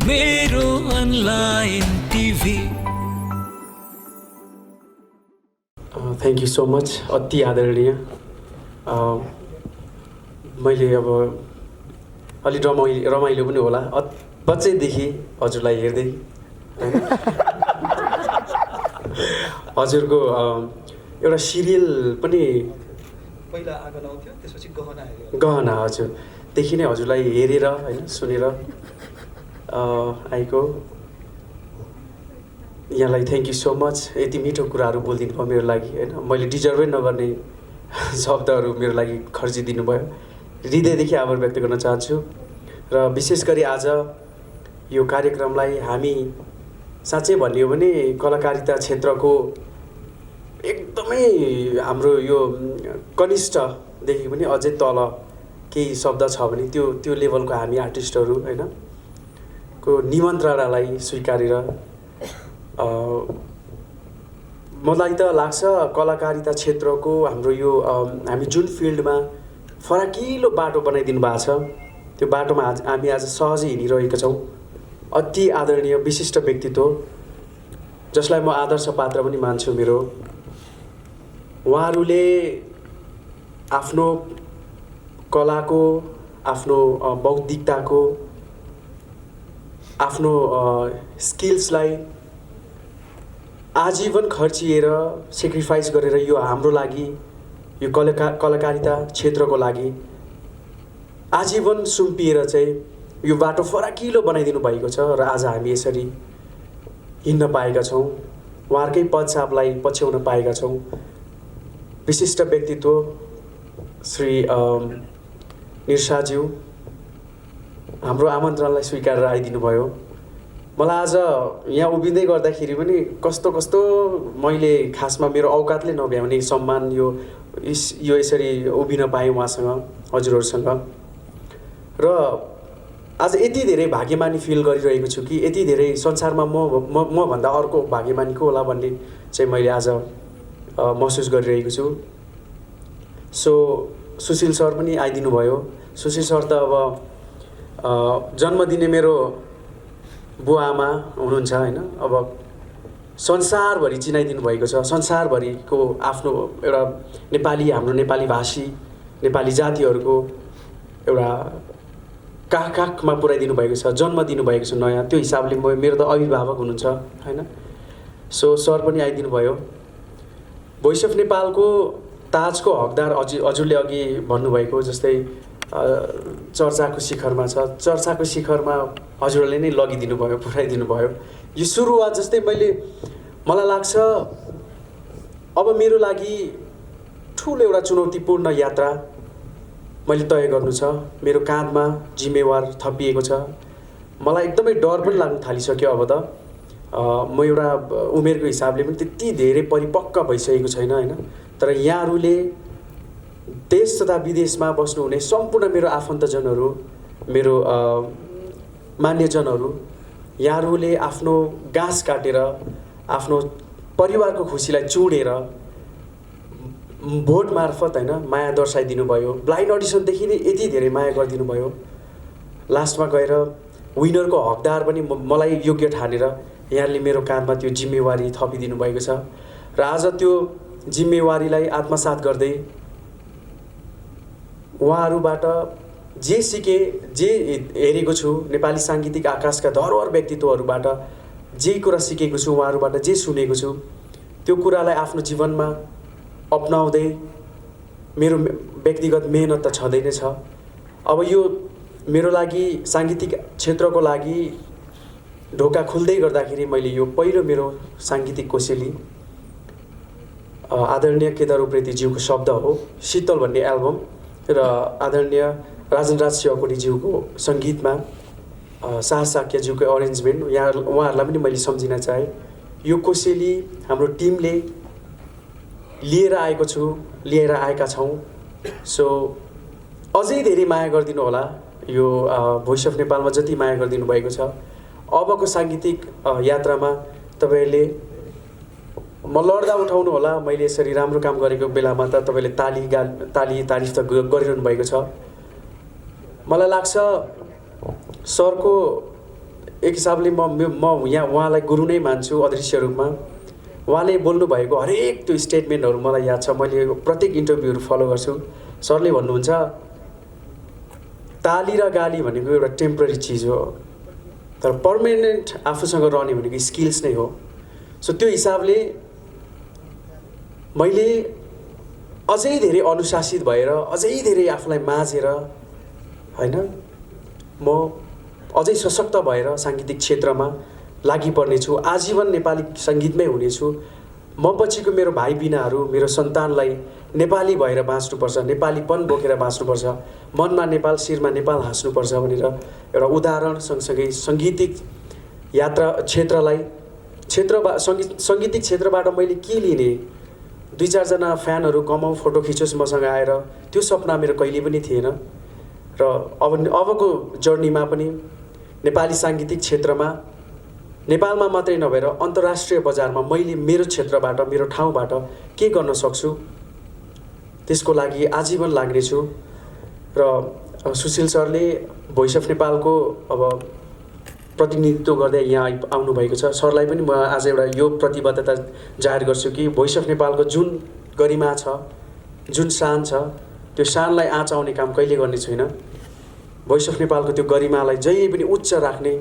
मेरो online TV. Thank you so much, अति आदरणीय। मैले अब अलि रमाइलो पनि होला बच्चैदेखि हजुरलाई हेर्दै हजुरको एउटा सिरियल पनि पहिला आगो आउँथ्यो, त्यसपछि गहना हेऱ्यो। गहना हजुरदेखि नै हजुरलाई हेरेर होइन सुनेर आएको। यहाँलाई थ्याङ्क यू सो मच, यति मिठो कुराहरू बोलिदिनु भयो मेरो लागि होइन। मैले डिजर्भै नगर्ने शब्दहरू मेरो लागि खर्चिदिनु भयो। हृदयदेखि आभार व्यक्त गर्न चाहन्छु। र विशेष गरी आज यो कार्यक्रमलाई हामी साँच्चै भन्ने हो भने कलाकारिता क्षेत्रको एकदमै हाम्रो यो कनिष्ठदेखि पनि अझै तल केही शब्द छ भने त्यो लेभलको हामी आर्टिस्टहरू होइन को निमन्त्रणालाई स्वीकारेर मलाई त लाग्छ कलाकारिता क्षेत्रको हाम्रो यो हामी जुन फिल्डमा फराकिलो बाटो बनाइदिनु भएको छ त्यो बाटोमा हामी आज सहजै हिँडिरहेका छौँ। अति आदरणीय विशिष्ट व्यक्तित्व जसलाई म आदर्श पात्र पनि मान्छु मेरो। उहाँहरूले आफ्नो कलाको, आफ्नो बौद्धिकताको, आफ्नो स्किल्सलाई आजीवन खर्चिएर सेक्रिफाइस गरेर यो हाम्रो लागि, यो कलाकारिता क्षेत्रको लागि आजीवन सुम्पिएर चाहिँ यो बाटो फराकिलो बनाइदिनु भएको छ र आज हामी यसरी हिँड्न पाएका छौँ, उहाँहरूकै पदछापलाई पछ्याउन पाएका छौँ। विशिष्ट व्यक्तित्व श्री निरसाज्यू हाम्रो आमन्त्रणलाई स्वीकारेर आइदिनु भयो। मलाई आज यहाँ उभिँदै गर्दाखेरि पनि कस्तो मैले खासमा मेरो औकातले नभ्याउने सम्मान यो यसरी उभिन पाएँ उहाँसँग, हजुरहरूसँग। र आज यति धेरै भाग्यमानी फिल गरिरहेको छु कि यति धेरै संसारमा म भन्दा अर्को भाग्यमानी को होला भन्ने चाहिँ मैले आज महसुस गरिरहेको छु। सो सुशील सर पनि आइदिनु भयो। सुशील सर त अब जन्म दिने मेरो बुवा आमा हुनुहुन्छ होइन। अब संसारभरि चिनाइदिनु भएको छ, संसारभरिको आफ्नो एउटा नेपाली, हाम्रो नेपाली भाषी नेपाली जातिहरूको एउटा काखमा पुर्याइदिनु भएको छ, जन्म दिनुभएको छ नयाँ। त्यो हिसाबले मेरो त अभिभावक हुनुहुन्छ होइन। सो सर पनि आइदिनु भयो। भोइस अफ नेपालको ताजको हकदार हजुरले अघि भन्नुभएको जस्तै चर्चाको शिखरमा छ, चर्चाको शिखरमा हजुरले नै लगिदिनु भयो, पुर्याइदिनु भयो। यो सुरुवात जस्तै मलाई लाग्छ अब मेरो लागि ठुलो एउटा चुनौतीपूर्ण यात्रा मैले तय गर्नु छ। मेरो काँधमा जिम्मेवार थपिएको छ। मलाई एकदमै डर पनि लाग्न थालिसक्यो। अब त म एउटा उमेरको हिसाबले पनि त्यति धेरै परिपक्व भइसकेको छैन होइन। तर यहाँहरूले देश तथा विदेशमा बस्नुहुने सम्पूर्ण मेरो आफन्तजनहरू, मेरो मान्यजनहरू, यहाँहरूले आफ्नो गाँस काटेर आफ्नो परिवारको खुसीलाई चुडेर भोट मार्फत होइन माया दर्शाइदिनु भयो। ब्लाइन्ड अडिसनदेखि नै यति धेरै माया गरिदिनु भयो। लास्टमा गएर विनरको हकदार पनि मलाई योग्य ठानेर यहाँहरूले मेरो काँधमा त्यो जिम्मेवारी थपिदिनु भएको छ। र आज त्यो जिम्मेवारीलाई आत्मसात गर्दै उहाँहरूबाट जे सिकेँ, जे हेरेको छु, नेपाली साङ्गीतिक आकाशका धरोहर व्यक्तित्वहरूबाट जे कुरा सिकेको छु, उहाँहरूबाट जे सुनेको छु, त्यो कुरालाई आफ्नो जीवनमा अपनाउँदै मेरो व्यक्तिगत मेहनत त छँदै नै छ। अब यो मेरो लागि साङ्गीतिक क्षेत्रको लागि ढोका खुल्दै गर्दाखेरि मैले यो पहिलो मेरो साङ्गीतिक कोसेली आदरणीय केदार उप्रेतीज्यूको शब्द हो, शीतल भन्ने एल्बम, र आदरणीय राजनराज शिवकोटीज्यूको सङ्गीतमा साहस साक्यज्यूको अरेन्जमेन्ट उहाँहरूलाई पनि मैले सम्झिन चाहेँ। यो कोसेली हाम्रो टिमले लिएर आएका छौँ। सो अझै धेरै माया गरिदिनु होला। यो भोइस अफ नेपालमा जति माया गरिदिनु भएको छ, अबको साङ्गीतिक यात्रामा तपाईँहरूले म लड्दा उठाउनु होला। मैले यसरी राम्रो काम गरेको बेलामा त तपाईँले तारिफ त गरिरहनु भएको छ। मलाई लाग्छ सरको एक हिसाबले म यहाँ उहाँलाई गुरु नै मान्छु अदृश्य रूपमा। उहाँले बोल्नुभएको हरेक त्यो स्टेटमेन्टहरू मलाई याद छ, मैले प्रत्येक इन्टरभ्यूहरू फलो गर्छु। सरले भन्नुहुन्छ ताली र गाली भनेको एउटा टेम्पररी चिज हो, तर पर्मानेन्ट आफूसँग रहने भनेको स्किल्स नै हो। सो त्यो हिसाबले मैले अझै धेरै अनुशासित भएर, अझै धेरै आफूलाई माझेर होइन, म अझै सशक्त भएर साङ्गीतिक क्षेत्रमा लागि पर्नेछु। आजीवन नेपाली सङ्गीतमै हुनेछु। म पछिको मेरो भाइ बिनाहरू, मेरो सन्तानलाई नेपाली भएर बाँच्नुपर्छ, नेपालीपन बोकेर बाँच्नुपर्छ, मनमा नेपाल शिरमा नेपाल हाँस्नुपर्छ भनेर एउटा उदाहरण सँगसँगै सङ्गीतिक यात्रा सङ्गीतिक क्षेत्रबाट मैले के लिने, 2-4 जना फ्यानहरू कमाऊ, फोटो खिचोस् मसँग आएर, त्यो सपना मेरो कहिले पनि थिएन। र अबको जर्नीमा पनि नेपाली साङ्गीतिक क्षेत्रमा नेपालमा मात्रै नभएर अन्तर्राष्ट्रिय बजारमा मैले मेरो क्षेत्रबाट, मेरो ठाउँबाट के गर्न सक्छु त्यसको लागि आजीवन लाग्नेछु। र सुशील सरले भोइस अफ नेपालको अब प्रतिनिधित्व गर्दै यहाँ आउनुभएको छ। सरलाई पनि म आज एउटा यो प्रतिबद्धता जाहेर गर्छु कि भोइस अफ नेपालको जुन गरिमा छ, जुन शान छ, त्यो शानलाई आँच आउने काम कहिले गर्ने छैन। भोइस अफ नेपालको त्यो गरिमालाई जहिले पनि उच्च राख्ने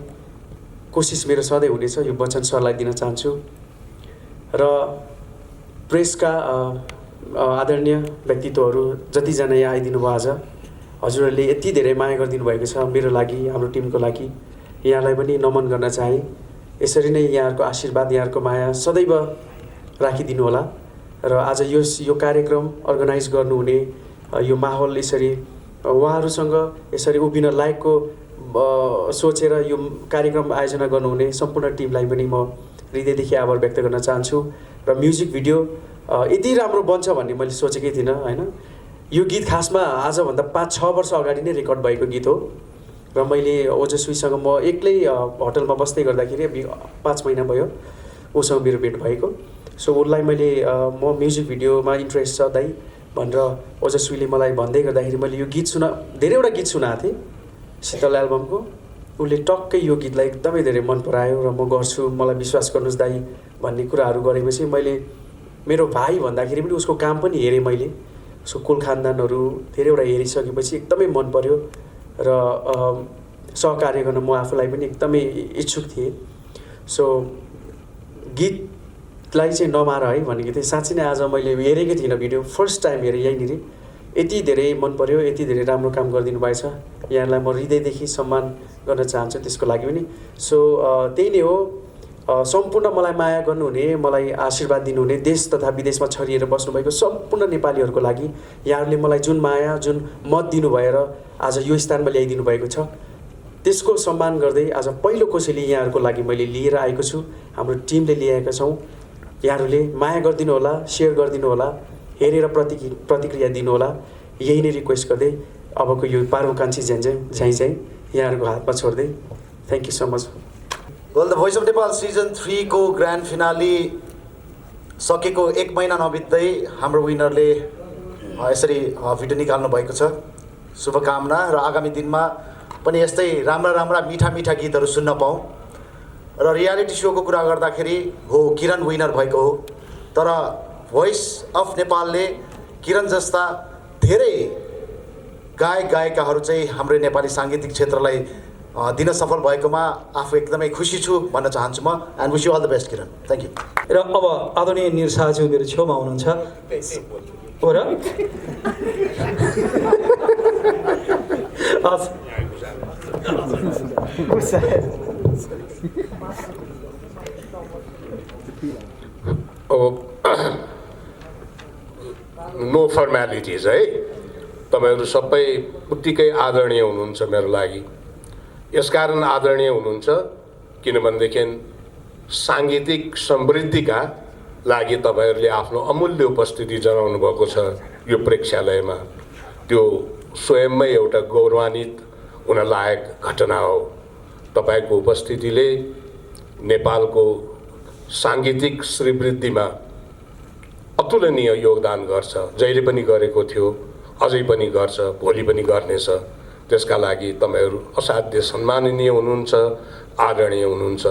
कोसिस मेरो सधैँ हुनेछ, यो वचन सरलाई दिन चाहन्छु। र प्रेसका आदरणीय व्यक्तित्वहरू जतिजना यहाँ आइदिनु भयो आज, हजुरहरूले यति धेरै माया गरिदिनु भएको छ मेरो लागि, हाम्रो टिमको लागि, यहाँलाई पनि नमन गर्न चाहे। यसरी नै यहाँहरूको आशीर्वाद, यहाँहरूको माया सदैव राखिदिनु होला। र आज यो कार्यक्रम अर्गनाइज गर्नुहुने, यो माहौल यसरी उहाँहरूसँग यसरी उभिन लायकको सोचेर यो कार्यक्रम आयोजना गर्नुहुने सम्पूर्ण टिमलाई पनि म हृदयदेखि आभार व्यक्त गर्न चाहन्छु। र म्युजिक भिडियो यति राम्रो बन्छ भन्ने मैले सोचेकै थिइनँ होइन। यो गीत खासमा आजभन्दा 5-6 वर्ष अगाडि नै रेकर्ड भएको गीत हो। र मैले ओजस्वीसँग म एक्लै होटलमा बस्दै गर्दाखेरि 5 महिना भयो उसँग मेरो भेट भएको। सो उसलाई मैले म म्युजिक भिडियोमा इन्ट्रेस्ट छ दाइ भनेर ओजस्वीले मलाई भन्दै गर्दाखेरि मैले यो गीत धेरैवटा गीत सुनाएको थिएँ शीतल एल्बमको। उसले टक्कै यो गीतलाई एकदमै धेरै मन परायो र म गर्छु, मलाई विश्वास गर्नुहोस् दाइ भन्ने कुराहरू गरेपछि मैले मेरो भाइ भन्दाखेरि पनि उसको काम पनि हेरेँ मैले। सो कुल खानदानहरू धेरैवटा हेरिसकेपछि एकदमै मन पर्यो र सहकार्य गर्न म आफूलाई पनि एकदमै इच्छुक थिएँ। सो गीतलाई चाहिँ नमार है भनेको थिएँ। साँच्चै नै आज मैले हेरेकै थिइनँ भिडियो, फर्स्ट टाइम हेरेँ यहीँनिर। यति धेरै मन पर्यो, यति धेरै राम्रो काम गरिदिनु भएछ। यहाँलाई म हृदयदेखि सम्मान गर्न चाहन्छु त्यसको लागि पनि। सो त्यही नै हो, सम्पूर्ण मलाई माया गर्नुहुने, मलाई आशीर्वाद दिनुहुने, देश तथा विदेशमा छरिएर बस्नुभएको सम्पूर्ण नेपालीहरूको लागि यहाँहरूले मलाई जुन माया, जुन मत दिनु भएर आज यो स्थानमा ल्याइदिनु भएको छ, त्यसको सम्मान गर्दै आज पहिलो कोसेली यहाँहरूको लागि मैले लिएर आएको छु। हाम्रो टिमले ल्याएका छौँ। यहाँहरूले माया गरिदिनु होला, सेयर गरिदिनु होला, हेरेर प्रतिक्रिया दिनु होला, यही नै रिक्वेस्ट गर्दै अबको यो पार्वकान्छी झैँ यहाँहरूको हातमा छोड्दै thank you so much. Well, the voice of Nepal season 3 को ग्रान्ड फिनाली सकेको 1 महिना नबित्दै हाम्रो विनरले यसरी भिडियो निकाल्नु भएको छ। शुभकामना र आगामी दिनमा पनि यस्तै राम्रा मिठा गीतहरू सुन्न पाऊँ। र रियालिटी सोको कुरा गर्दाखेरि हो किरण विनर भएको हो, तर भोइस अफ नेपालले किरण जस्ता धेरै गायकगायिकाहरू चाहिँ हाम्रो नेपाली साङ्गीतिक क्षेत्रलाई दिन सफल भएकोमा आफू एकदमै खुसी छु भन्न चाहन्छु म। And wish you all the best Kiran, thank you. र अब आदरणीय निरसाज्यू मेरो छेउमा हुनुहुन्छ हो र नो फर्मालिटिज है। तपाईँहरू सबै उत्तिकै आदरणीय हुनुहुन्छ मेरो लागि। यसकारण आदरणीय हुनुहुन्छ किनभनेदेखि साङ्गीतिक समृद्धिका लागि तपाईँहरूले आफ्नो अमूल्य उपस्थिति जनाउनु भएको छ यो प्रेक्षालयमा। त्यो स्वयंमै एउटा गौरवान्वित हुन लायक घटना हो। तपाईँको उपस्थितिले नेपालको साङ्गीतिक श्रीवृद्धिमा अतुलनीय योगदान गर्छ। जहिले पनि गरेको थियो, अझै पनि गर्छ, भोलि पनि गर्नेछ। त्यसका लागि तपाईँहरू असाध्य सम्माननीय हुनुहुन्छ। आदरणीय हुनुहुन्छ।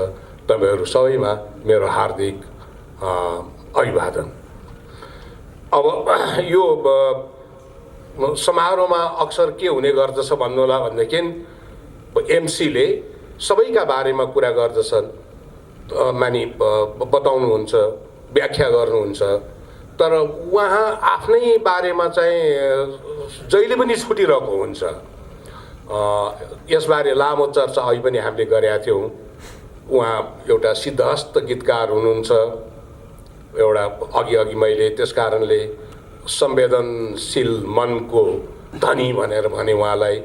तपाईँहरू सबैमा मेरो हार्दिक अभिवादन। अब यो समारोहमा अक्सर के हुने गर्दछ भन्नुहोला भनेदेखि एमसीले सबैका बारेमा कुरा गर्दछन्, बताउनुहुन्छ, व्याख्या गर्नुहुन्छ, तर उहाँ आफ्नै बारेमा चाहिँ जहिले पनि छुटिरहेको हुन्छ। यसबारे लामो चर्चा अहिले पनि हामीले गरेका थियौँ। उहाँ एउटा सिद्धहस्त गीतकार हुनुहुन्छ, एउटा अघि मैले त्यस कारणले संवेदनशील मनको धनी भनेर भने उहाँलाई।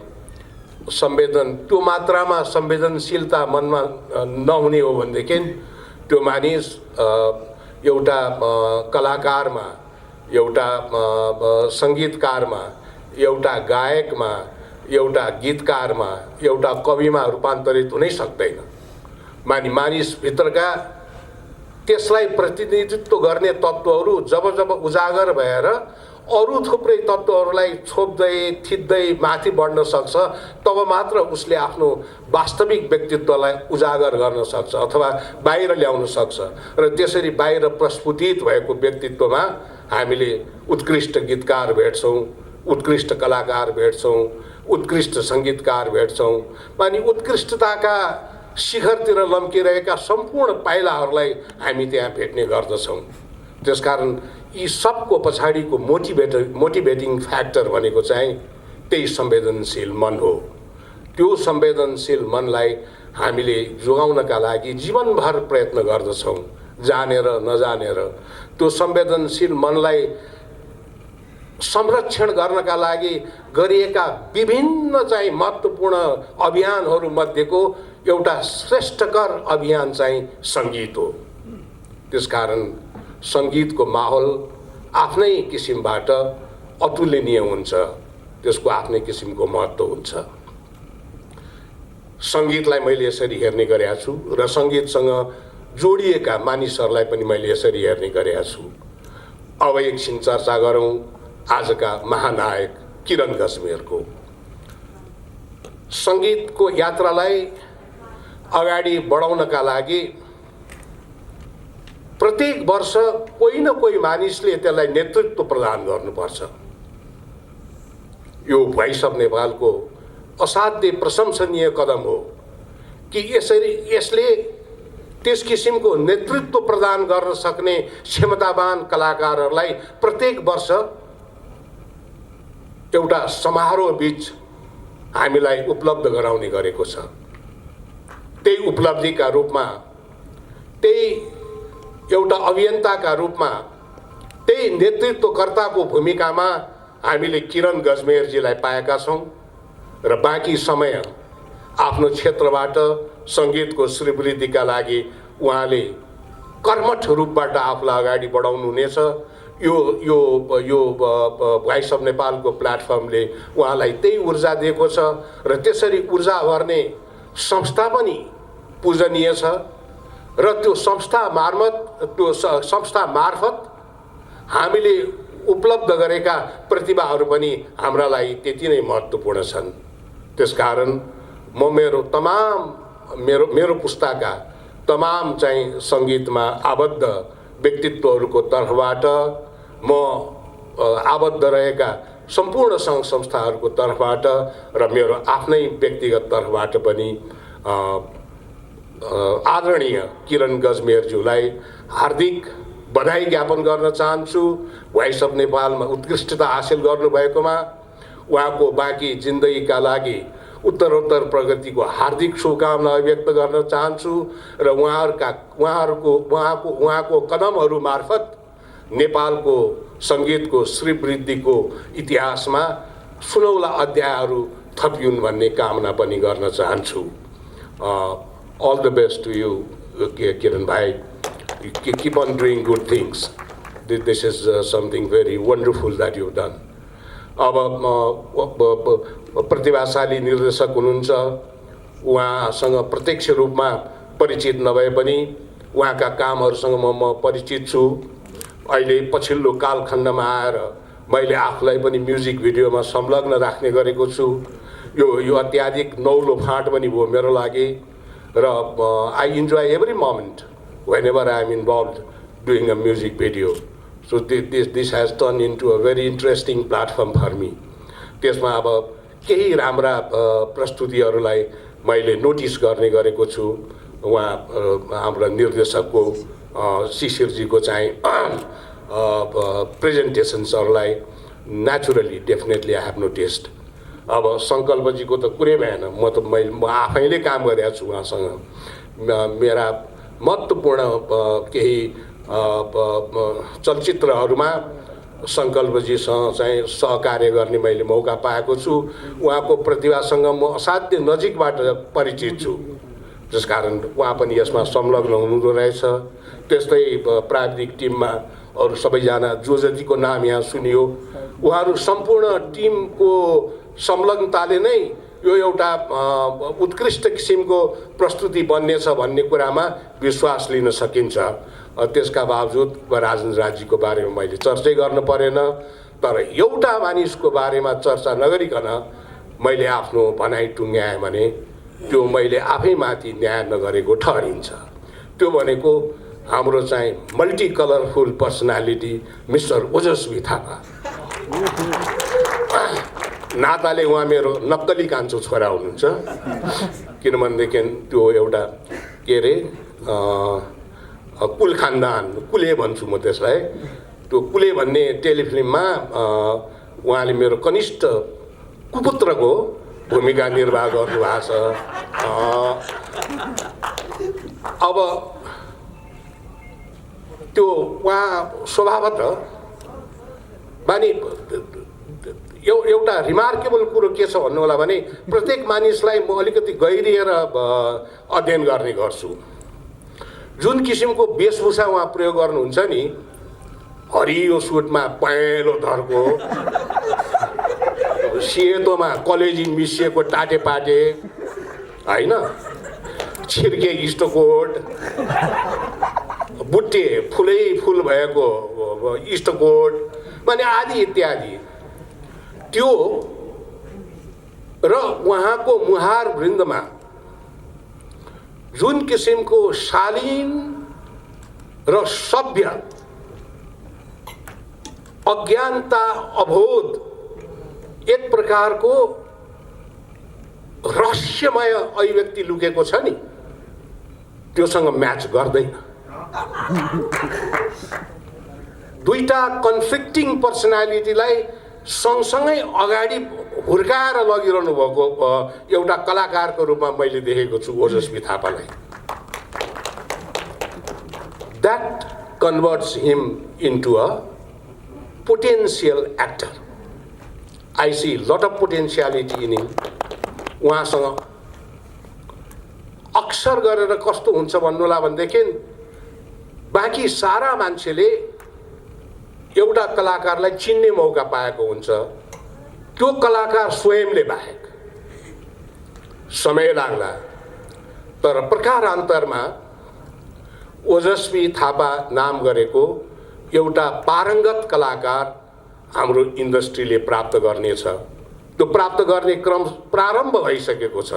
त्यो मात्रामा संवेदनशीलता मनमा नहुने हो भनेदेखि त्यो मानिस एउटा कलाकारमा, एउटा सङ्गीतकारमा, एउटा गायकमा, एउटा गीतकारमा, एउटा कविमा रूपान्तरित हुनै सक्दैन। मानिसभित्रका त्यसलाई प्रतिनिधित्व गर्ने तत्त्वहरू जब उजागर भएर अरू थुप्रै तत्त्वहरूलाई छोप्दै थिच्दै माथि बढ्न सक्छ, तब मात्र उसले आफ्नो वास्तविक व्यक्तित्वलाई उजागर गर्न सक्छ अथवा बाहिर ल्याउन सक्छ। र त्यसरी बाहिर प्रस्फुटित भएको व्यक्तित्वमा हामीले उत्कृष्ट गीतकार भेट्छौँ, उत्कृष्ट कलाकार भेट्छौँ, उत्कृष्ट सङ्गीतकार भेट्छौँ। उत्कृष्टताका शिखरतिर लम्किरहेका सम्पूर्ण पाइलाहरूलाई हामी त्यहाँ भेट्ने गर्दछौँ। त्यसकारण यी सबको पछाडिको मोटिभेटिङ फ्याक्टर भनेको चाहिँ त्यही संवेदनशील मन हो। त्यो संवेदनशील मनलाई हामीले जोगाउनका लागि जीवनभर प्रयत्न गर्दछौँ, जानेर नजानेर। त्यो संवेदनशील मनलाई संरक्षण गर्नका लागि गरिएका विभिन्न चाहिँ महत्त्वपूर्ण अभियानहरू मध्येको एउटा श्रेष्ठकर अभियान चाहिँ सङ्गीत हो। त्यसकारण सङ्गीतको माहौल आफ्नै किसिमबाट अतुलनीय हुन्छ, त्यसको आफ्नै किसिमको महत्त्व हुन्छ। सङ्गीतलाई मैले यसरी हेर्ने गरेका छु र सङ्गीतसँग जोडिएका मानिसहरूलाई पनि मैले यसरी हेर्ने गरेका छु। अब एकछिन चर्चा गरौँ आजका महानायक किरण गजमेरको। सङ्गीतको यात्रालाई अगाडि बढाउनका लागि प्रत्येक वर्ष कोही न कोही मानिसले त्यसलाई नेतृत्व प्रदान गर्नुपर्छ। यो भोइस अफ नेपालको असाध्यै प्रशंसनीय कदम हो कि यसले त्यस किसिमको नेतृत्व प्रदान गर्न सक्ने क्षमतावान कलाकारहरूलाई प्रत्येक वर्ष एउटा समारोह बीच हामीलाई उपलब्ध गराउने गरेको छ। त्यही उपलब्धिका रूपमा, त्यही एउटा अभियन्ताका रूपमा, त्यही नेतृत्वकर्ताको भूमिकामा हामीले किरण गजमेरजीलाई पाएका छौँ र बाँकी समय आफ्नो क्षेत्रबाट सङ्गीतको श्रीवृद्धिका लागि उहाँले कर्मठ रूपबाट आफूलाई अगाडि बढाउनु हुनेछ। यो भोइस अफ नेपालको प्लेटफर्मले उहाँलाई त्यही ऊर्जा दिएको छ र त्यसरी ऊर्जा भर्ने संस्था पनि पूजनीय छ र त्यो संस्था मार्फत हामीले उपलब्ध गरेका प्रतिभाहरू पनि हाम्रा लागि त्यति नै महत्त्वपूर्ण छन्। त्यसकारण म मेरो पुस्ताका तमाम चाहिँ सङ्गीतमा आबद्ध व्यक्तित्वहरूको तर्फबाट, म आबद्ध रहेका सम्पूर्ण सङ्घ संस्थाहरूको तर्फबाट र मेरो आफ्नै व्यक्तिगत तर्फबाट पनि आदरणीय किरण गजमेरज्यूलाई हार्दिक बधाई ज्ञापन गर्न चाहन्छु। भोइस अफ नेपालमा उत्कृष्टता हासिल गर्नुभएकोमा उहाँको बाँकी जिन्दगीका लागि उत्तरोत्तर प्रगतिको हार्दिक शुभकामना अभिव्यक्त गर्न चाहन्छु र उहाँको कदमहरू मार्फत नेपालको सङ्गीतको श्रीवृद्धिको इतिहासमा सुनौला अध्यायहरू थपिउन् भन्ने कामना पनि गर्न चाहन्छु। All the best to you, Kiran Bhai. Keep on doing good things. This is something very wonderful that you've done. अब प्रतिभाशाली निर्देशक हुनुहुन्छ, उहाँसँग प्रत्यक्ष रूपमा परिचित नभए पनि उहाँका कामहरूसँग म परिचित छु। अहिले पछिल्लो कालखण्डमा आएर मैले आफूलाई पनि म्युजिक भिडियोमा संलग्न राख्ने गरेको छु। यो अत्याधिक नौलो फाँट पनि भयो मेरो लागि र I enjoy every moment whenever I am involve doing a music video. So this has turn into a very interesting platform for me. त्यसमा अब केही राम्रा प्रस्तुतिहरूलाई मैले नोटिस गर्ने गरेको छु. उहाँ हाम्रा निर्देशकको शिशिरजीको चाहिँ प्रेजेन्टेसन्सहरूलाई naturally definitely I have noticed. अब सङ्कल्पजीको त कुरै भएन. म आफैले काम गरेको छु उहाँसँग. मेरा महत्त्वपूर्ण केही चलचित्रहरूमा सङ्कल्पजीसँग चाहिँ सहकार्य गर्ने मैले मौका पाएको छु. उहाँको प्रतिभासँग म असाध्य नजिकबाट परिचित छु. त्यसकारण उहाँ पनि यसमा संलग्न हुनुहुँदो रहेछ. त्यस्तै प्राविधिक टिममा अरू सबैजना जो जतिको नाम यहाँ सुनियो, उहाँहरू सम्पूर्ण टिमको संलग्नताले नै यो एउटा उत्कृष्ट किसिमको प्रस्तुति बन्नेछ भन्ने कुरामा विश्वास लिन सकिन्छ. त्यसका बावजुद राजेन्द्र राजीको बारेमा मैले चर्चै गर्न परेन. तर एउटा मानिसको बारेमा चर्चा नगरिकन मैले आफ्नो भनाइ टुङ्ग्याएँ भने त्यो मैले आफैमाथि न्याय नगरेको ठहरिन्छ. त्यो भनेको हाम्रो चाहिँ मल्टी कलरफुल पर्सनालिटी मिस्टर ओजस्वी थापा. नाताले उहाँ मेरो नक्कली कान्छो छोरा हुनुहुन्छ. किनभनेदेखि त्यो एउटा के अरे कुल खानदान, कुले भन्छु म त्यसलाई. त्यो कुले भन्ने टेलिफिल्ममा उहाँले मेरो कनिष्ठ कुपुत्रको भूमिका निर्वाह गर्नुभएको छ. अब त्यो उहाँ स्वभावतः बानी एउटा रिमार्केबल कुरो के छ भन्नु होला भने प्रत्येक मानिसलाई म अलिकति गहिरिएर अध्ययन गर्ने गर्छु. जुन किसिमको वेशभूषा उहाँ प्रयोग गर्नुहुन्छ नि, हरियो सुटमा पहेँलो धर्को, सेतोमा कलेजी मिसिएको टाटेपाटे होइन, छिर्के इस्टकोट, बुट्टे फुलै फुल भएको इस्टकोट माने आदि इत्यादि. त्यो र उहाँको मुहार वृन्दमा जुन किसिमको शालीन र सभ्य अज्ञानता अबोध एक प्रकारको रहस्यमय अभिव्यक्ति लुकेको छ नि, त्योसँग म्याच गर्दैन. दुईटा कन्फ्लिक्टिङ पर्सनालिटीलाई सँगसँगै अगाडि हुर्काएर लगिरहनु भएको एउटा कलाकारको रूपमा मैले देखेको छु ओजस्वी थापालाई. That converts him into a potential actor. I see lot of potentiality in him. उहाँसँग अक्सर गरेर कस्तो हुन्छ भन्नुहोला भनेदेखि बाँकी सारा मान्छेले एउटा कलाकारलाई चिन्ने मौका पाएको हुन्छ. त्यो कलाकार स्वयंले बाहेक समय लाग्ला. तर प्रकारान्तरमा ओजस्वी थापा नाम गरेको एउटा पारङ्गत कलाकार हाम्रो इन्डस्ट्रीले प्राप्त गर्नेछ. त्यो प्राप्त गर्ने क्रम प्रारम्भ भइसकेको छ.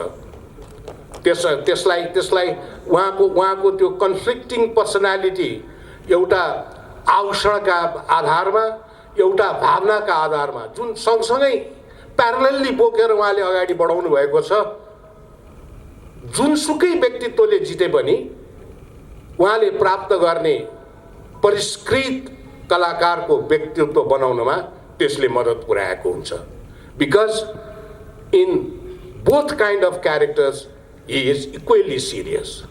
त्यसलाई उहाँको त्यो कन्फ्लिक्टिङ पर्सनालिटी एउटा आभूषणका आधारमा, एउटा भावनाका आधारमा जुन सँगसँगै प्यारलली बोकेर उहाँले अगाडि बढाउनु भएको छ. जुनसुकै व्यक्तित्वले जिते पनि उहाँले प्राप्त गर्ने परिष्कृत कलाकारको व्यक्तित्व बनाउनमा त्यसले मद्दत पुर्याएको हुन्छ. Because in both kind of characters he is equally serious.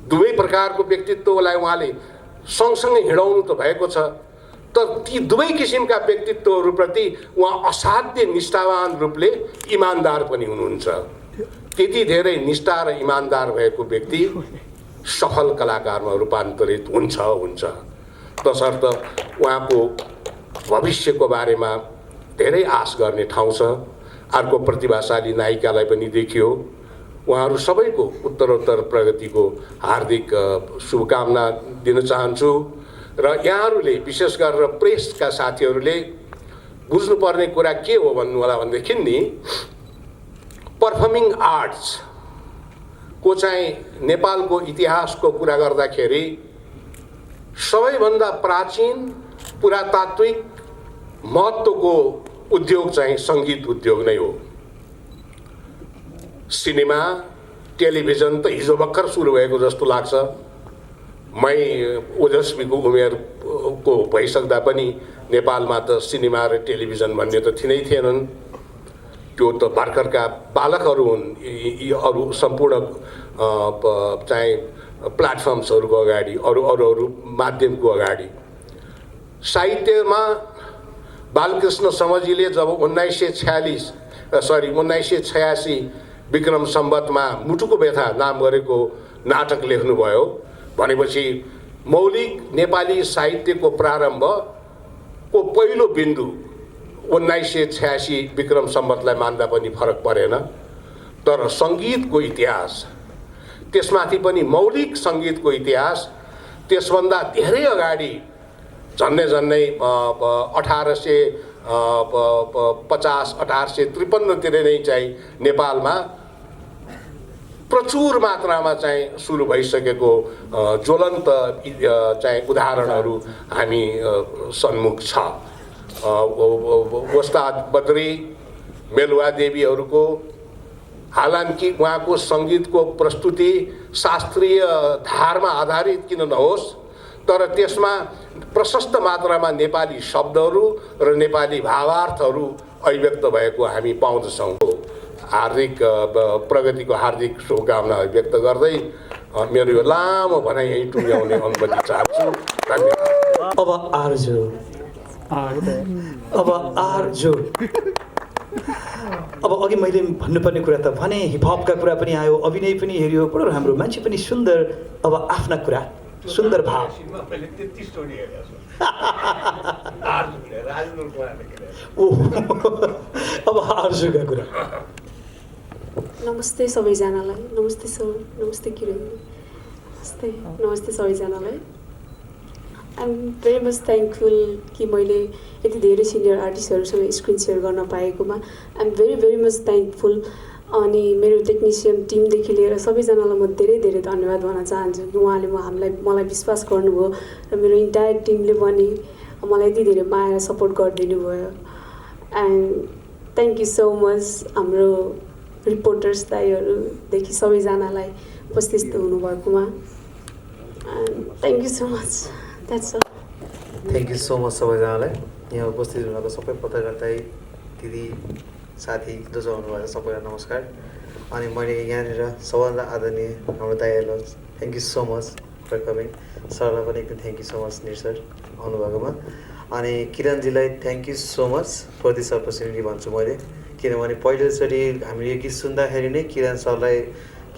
दुवै प्रकारको व्यक्तित्वलाई उहाँले सँगसँगै हिँडाउनु त भएको छ. तर ती दुवै किसिमका व्यक्तित्वहरूप्रति उहाँ असाध्य निष्ठावान रूपले इमान्दार पनि हुनुहुन्छ. त्यति धेरै निष्ठा र इमान्दार भएको व्यक्ति सफल कलाकारमा रूपान्तरित हुन्छ. तसर्थ उहाँको भविष्यको बारेमा धेरै आश गर्ने ठाउँ छ. अर्को प्रतिभाशाली नायिकालाई पनि देखियो. उहाँहरू सबैको उत्तरोत्तर प्रगतिको हार्दिक शुभकामना दिन चाहन्छु. र यहाँहरूले विशेष गरेर प्रेसका साथीहरूले बुझ्नुपर्ने कुरा के हो भन्नु होला भनेदेखि नि, पर्फर्मिङ आर्ट्स को चाहिँ नेपालको इतिहासको कुरा गर्दाखेरि सबैभन्दा प्राचीन पुरातात्विक महत्त्वको उद्योग चाहिँ सङ्गीत उद्योग नै हो। सिनेमा टेलिभिजन त हिजो भर्खर सुरु भएको जस्तो लाग्छ। मै ओजस्वीको उमेरको भइसक्दा पनि नेपालमा त सिनेमा र टेलिभिजन भन्ने त थिनै थिएनन्। त्यो त भर्खरका बालकहरू हुन्। यी अरू सम्पूर्ण चाहिँ प्लेटफर्म्सहरूको अगाडि अरू माध्यमको अगाडि साहित्यमा बालकृष्ण समजीले जब 1986 विक्रम सम्वतमा मुटुको व्यथा नाम गरेको नाटक लेख्नुभयो भनेपछि मौलिक नेपाली साहित्यको प्रारम्भको पहिलो बिन्दु 1986 विक्रम सम्वतलाई मान्दा पनि फरक परेन। तर सङ्गीतको इतिहास, त्यसमाथि पनि मौलिक सङ्गीतको इतिहास त्यसभन्दा धेरै अगाडि झन्डै 1850-1853 तिर नै चाहिँ नेपालमा प्रचुर मात्रामा चाहिँ सुरु भइसकेको ज्वलन्त चाहिँ उदाहरणहरू हामी सन्मुख छ। वस्ताद बद्री, मेलुवा देवीहरूको, हालांकि उहाँको सङ्गीतको प्रस्तुति शास्त्रीय धारमा आधारित किन नहोस् तर त्यसमा प्रशस्त मात्रामा नेपाली शब्दहरू र नेपाली भावार्थहरू अभिव्यक्त भएको हामी पाउँदछौँ। हार्दिक प्रगतिको हार्दिक शुभकामना व्यक्त गर्दै मेरो यो लामो भनाइ यहीँ टुङ्ग्याउने अनुमति चाहन्छु। धन्यवाद। अब आर्जु अब अघि मैले भन्नुपर्ने कुरा त भने, हिपहपका कुरा पनि आयो, अभिनय पनि हेऱ्यो, बडो राम्रो मान्छे पनि सुन्दर। अब आफ्ना कुरा, सुन्दर भाव। अब आर्जुका कुरा। नमस्ते सबैजनालाई। नमस्ते सर, नमस्ते किरण, नमस्ते सबैजनालाई। I am very much thankful कि मैले यति धेरै सिनियर आर्टिस्टहरूसँग स्क्रिन सेयर गर्न पाएकोमा। I am very much thankful. अनि मेरो टेक्निसियन टिमदेखि लिएर सबैजनालाई म धेरै धेरै धन्यवाद भन्न चाहन्छु कि उहाँले मलाई विश्वास गर्नुभयो र मेरो इन्टायर टिमले पनि मलाई यति धेरै माया र सपोर्ट गरिदिनु भयो। And thank you so much हाम्रो रिपोर्टर्स दाइहरूदेखि सबैजनालाई उपस्थित हुनुभएकोमा। Thank you so much. That's all. Thank you so much सबैजनालाई। यहाँ उपस्थित हुनुभएको सबै पत्रकार दाइ, दिदी, साथी जो जो आउनुभएको सबैलाई नमस्कार। अनि मैले यहाँनिर सबभन्दा आदरणीय हाम्रो दाइहरूलाई thank you so much for coming. सरलाई पनि एकदम थ्याङ्क यू सो मच निर सर आउनुभएकोमा। अनि किरणजीलाई thank you so much for this opportunity भन्छु मैले, किनभने पहिलोचोटि हामीले यो गीत सुन्दाखेरि नै किरण सरले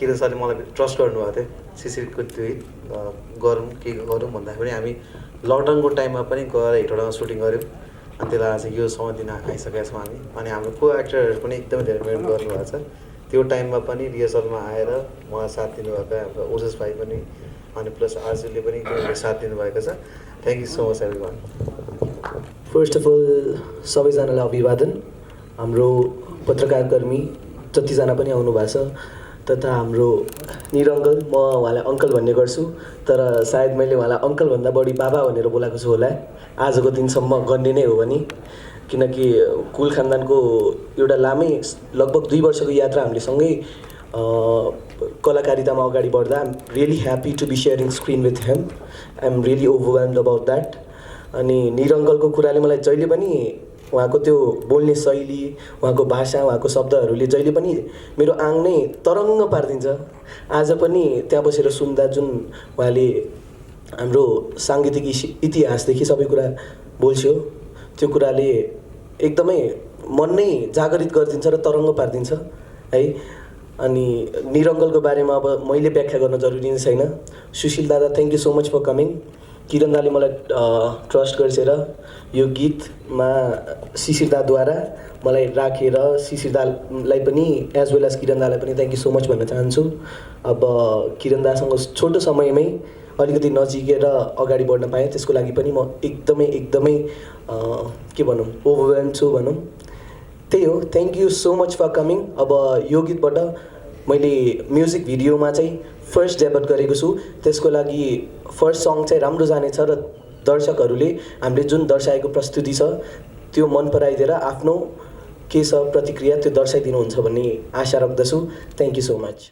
मलाई ट्रस्ट गर्नुभएको थियो। सिसिरको दुई गरौँ के गरौँ भन्दाखेरि हामी लकडाउनको टाइममा पनि गएर हेटौँडामा सुटिङ गऱ्यौँ। अनि त्यसलाई आज यो समय दिन आइसकेका छौँ हामी। अनि हाम्रो को एक्टरहरू पनि एकदमै धेरै मेहनत गर्नुभएको छ। त्यो टाइममा पनि रिहर्सलमा आएर मलाई साथ दिनुभएको हाम्रो ओजस भाइ पनि, अनि प्लस आर्जुले पनि एकदमै साथ दिनुभएको छ। Thank you so much everyone. First of all सबैजनालाई अभिवादन। हाम्रो पत्रकारकर्मी जतिजना पनि आउनुभएको छ, तथा हाम्रो निरङ्गल, म उहाँलाई अङ्कल भन्ने गर्छु, तर सायद मैले उहाँलाई अङ्कलभन्दा बढी बाबा भनेर बोलाएको छु होला आजको दिनसम्म गर्ने नै हो भने। किनकि कुल खानदानको एउटा लामै लगभग 2 वर्षको यात्रा हामीले सँगै कलाकारितामा अगाडि बढ्दा I am really happy to be sharing screen with him. I am really overwhelmed about that. अनि निरङ्गलको कुराले मलाई जहिले पनि उहाँको त्यो बोल्ने शैली, उहाँको भाषा, उहाँको शब्दहरूले जहिले पनि मेरो आङ नै तरङ्ग पारिदिन्छ। आज पनि त्यहाँ बसेर सुन्दा जुन उहाँले हाम्रो साङ्गीतिक इतिहासदेखि सबै कुरा बोल्छ्यो, त्यो कुराले एकदमै मन नै जागरित गरिदिन्छ र तरङ्ग पारिदिन्छ है। अनि निरङ्गलको बारेमा अब मैले व्याख्या गर्न जरुरी नै छैन। सुशील दादा, thank you so much for coming. Kiran दाले मलाई ट्रस्ट गरेर यो गीतमा शिशिर दाद्वारा मलाई राखेर शिशिर दालाई पनि एज वेल एज किरण दालाई पनि थ्याङ्क यू सो मच भन्न चाहन्छु। अब किरण दासँग छोटो समयमै अलिकति नजिकेर अगाडि बढ्न पाएँ, त्यसको लागि पनि म एकदमै के भनौँ ओभरवेल्म छु भनौँ। त्यही हो, thank you so much for coming. अब यो गीतबाट मैले म्युजिक भिडियोमा चाहिँ फर्स्ट डेब्युट गरेको छु। त्यसको लागि फर्स्ट सङ चाहिँ राम्रो जानेछ र दर्शकहरूले हामीले जुन दर्शाएको प्रस्तुति छ त्यो मन पराइदिएर आफ्नो के छ प्रतिक्रिया त्यो दर्शाइदिनुहुन्छ भन्ने आशा राख्दछु। Thank you so much.